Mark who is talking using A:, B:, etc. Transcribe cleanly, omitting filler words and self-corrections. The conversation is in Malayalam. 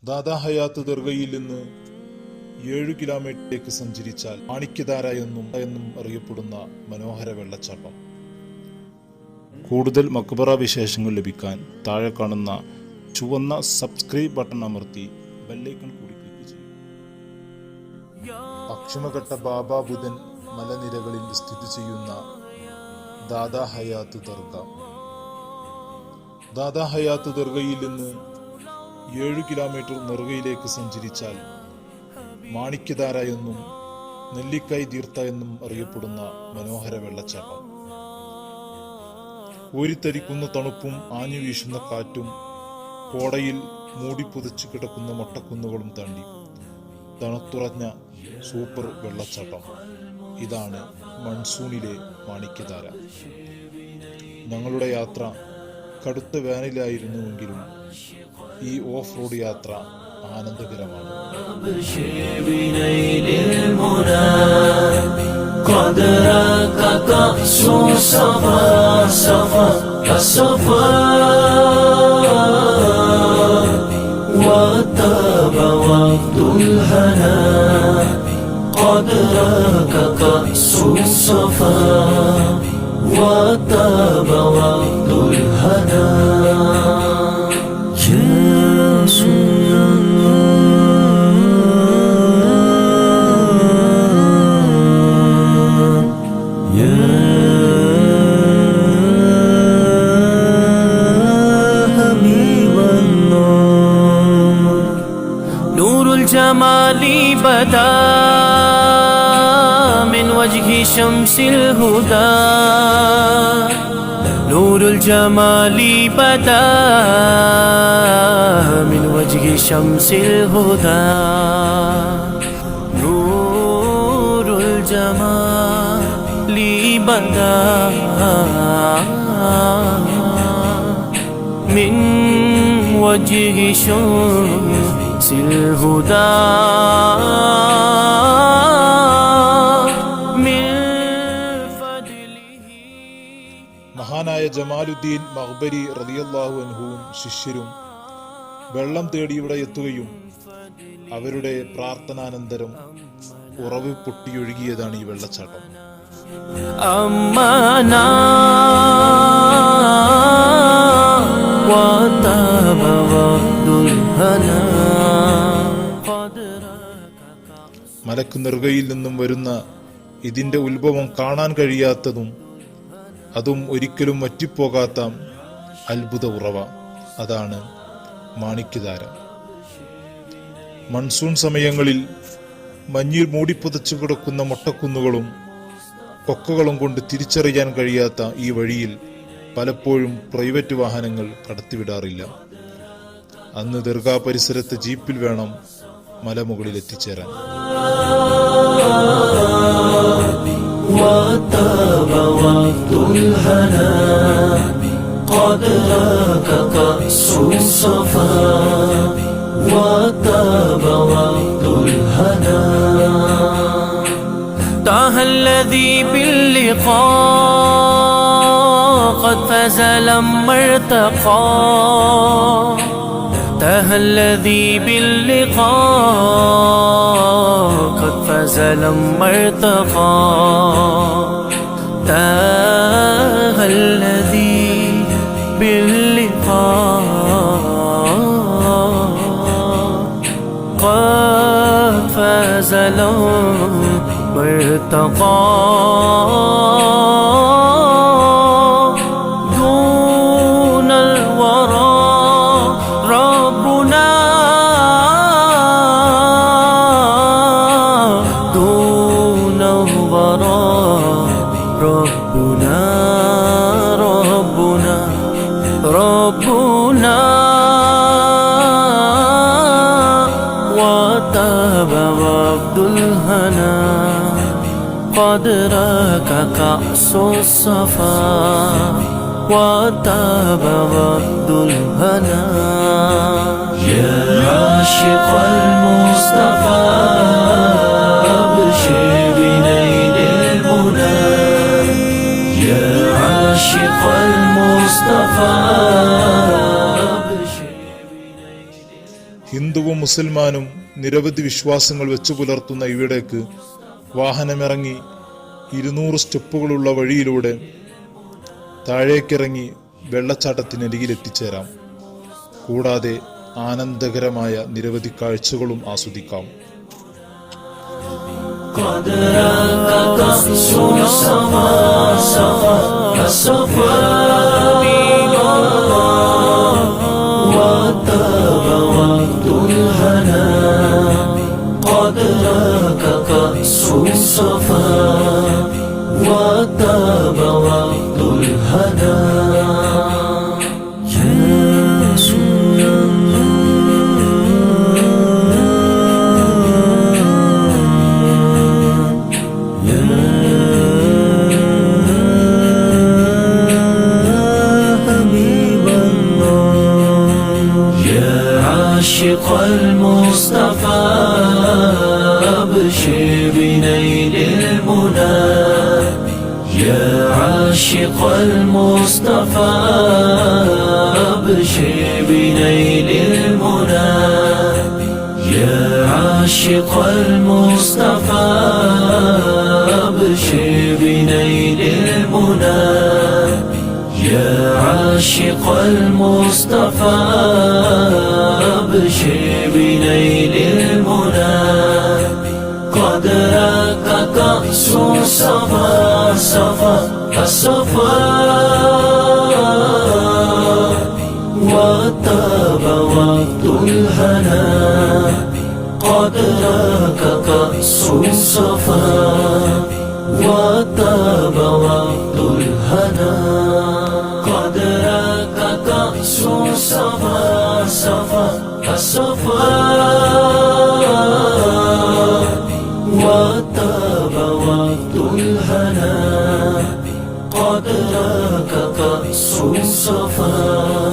A: ദാദാഹയാത്ത് ദർഗയിൽ നിന്ന് 7 കിലോമീറ്ററിലേക്ക് സഞ്ചരിച്ചാൽ മാണിക്യധാര എന്നും അറിയപ്പെടുന്ന മനോഹര വെള്ളച്ചാട്ടം. കൂടുതൽ മക്ബറ വിശേഷങ്ങൾ ലഭിക്കാൻ താഴെ കാണുന്ന ചുവന്ന സബ്സ്ക്രൈബ് ബട്ടൺ അമർത്തി ബെല്ലൈക്കൺ കൂടി ക്ലിക്ക് ചെയ്യും. പശ്ചിമഘട്ട ബാബാ ബുദൻ മലനിരകളിൽ സ്ഥിതി ചെയ്യുന്ന ദാദാഹയാത്ത് ദർഗ. ദാദാഹയാത്ത് ദർഗയിൽ നിന്ന് 7 കിലോമീറ്റർ നെറുകയിലേക്ക് സഞ്ചരിച്ചാൽ മാണിക്യധാര എന്നും നെല്ലിക്കായ് തീർത്ത എന്നും അറിയപ്പെടുന്ന മനോഹര വെള്ളച്ചാട്ടം. ഊരിത്തരിക്കുന്ന തണുപ്പും ആഞ്ഞു വീശുന്ന കാറ്റും കോടയിൽ മൂടിപ്പുതച്ചു കിടക്കുന്ന മൊട്ടക്കുന്നുകളും താണ്ടി തണുത്തുറഞ്ഞ സൂപ്പർ വെള്ളച്ചാട്ടം. ഇതാണ് മൺസൂണിലെ മാണിക്യധാര. ഞങ്ങളുടെ യാത്ര കടുത്ത വേനലായിരുന്നുവെങ്കിലും ഈ ഓഫ് റോഡ് യാത്ര ആനന്ദകരമാണ്.
B: जमाली बदा मिन वजहि शम्सिल हुदा नूरुल जमाली बदा मिन वजहि शम्सिल हुदा नूरुल जमाली बदा मिन वजहि शम्सिल हुदा
A: മഹാനായ ജമാലുദ്ദീൻ മഖ്ബരി റളിയല്ലാഹു അൻഹുവും ശിഷ്യരും വെള്ളം തേടി ഇവിടെ എത്തുകയും അവരുടെ പ്രാർത്ഥനാനന്തരം ഉറവ് പൊട്ടിയൊഴുകിയതാണ് ഈ വെള്ളച്ചാട്ടം. മലക്ക് നെറുകയിൽ നിന്നും വരുന്ന ഇതിന്റെ ഉത്ഭവം കാണാൻ കഴിയാത്തതും അതും ഒരിക്കലും വറ്റിപ്പോകാത്ത അത്ഭുത ഉറവ, അതാണ് മാണിക്യധാര. മൺസൂൺ സമയങ്ങളിൽ മഞ്ഞിൽ മൂടിപ്പുതച്ചു കിടക്കുന്ന മൊട്ടക്കുന്നുകളും കൊക്കകളും കൊണ്ട് തിരിച്ചറിയാൻ കഴിയാത്ത ഈ വഴിയിൽ പലപ്പോഴും പ്രൈവറ്റ് വാഹനങ്ങൾ കടത്തിവിടാറില്ല. അന്ന് ദർഗാ പരിസരത്ത് ജീപ്പിൽ വേണം മലമുകളിൽ എത്തിച്ചേരാൻ.
B: طه الذي باللقاء قد فاز لما ارتقى تاه الذي باللقاء قد فاز لما ارتقى تاه الذي باللقاء قد فاز لما ارتقى ربنا وتاب وفد الهنا قد راك كأس الصفا وتاب وفد الهنا يا عاشق المصطفى ابشر بنيل المنى يا عاشق المصطفى
A: ഹിന്ദുവും മുസൽമാനും നിരവധി വിശ്വാസങ്ങൾ വെച്ചു പുലർത്തുന്ന ഇവിടേക്ക് വാഹനമിറങ്ങി 200 സ്റ്റെപ്പുകളുള്ള വഴിയിലൂടെ താഴേക്കിറങ്ങി വെള്ളച്ചാട്ടത്തിനരികിൽ എത്തിച്ചേരാം. കൂടാതെ ആനന്ദകരമായ നിരവധി കാഴ്ചകളും ആസ്വദിക്കാം.
B: عاشق المصطفى أبشر بنيل المنى يا عاشق المصطفى أبشر بنيل المنى يا عاشق المصطفى أبشر بنيل المنى يا عاشق المصطفى أبشر بنيل المنى قد راك كأس صفا صفا الصفا وطاب وقت الهنا قد راك كأس صفا وطاب وقت الهنا قد راك كأس صفا صفا الصفا وطاب وقت الهنا قد راك كأس صفا